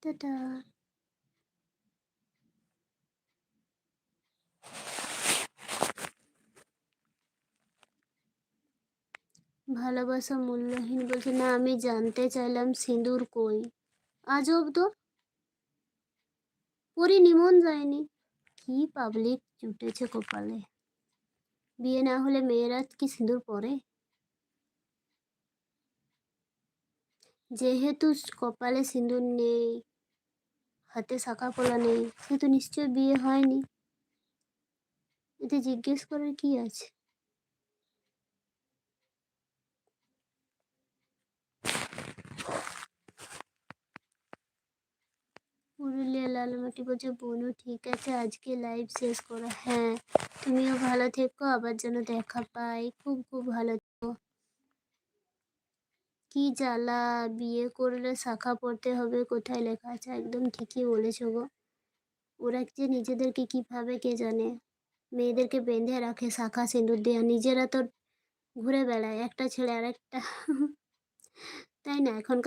Tata. ভালোবাসা মূল্যহীন বলছে, না আমি জানতে চাইলাম সিঁদুর কই। আজব তো, পরি নিমন যায়নি। কি পাবলিক জুটেছে কপালে। বিয়ে না হলে মেয়েরা কি সিঁদুর পরে? যেহেতু কপালে সিঁদুর নেই, হাতে শাখা পলা নেই, সেহেতু নিশ্চয় বিয়ে হয়নি। এতে জিজ্ঞেস করার কি আছে? পুরুলিয়া লালমাটি বলছে, বনু ঠিক আছে আজকে লাইভ শেষ করো। হ্যাঁ, তুমিও ভালো থেকো, আবার যেন দেখা পাই। খুব খুব ভালো থেকো। কি জ্বালা, বিয়ে করলে শাখা পড়তে হবে, কোথায় লেখা আছে? একদম ঠিকই বলেছো গো। ওরা যে নিজেদেরকে কি ভাবে কে জানে। মেয়েদেরকে বেঁধে রাখে শাখা সিঁদুর দিয়ে, নিজেরা তো ঘুরে বেড়ায় একটা ছেড়ে আরেকটা। তাই না এখনকার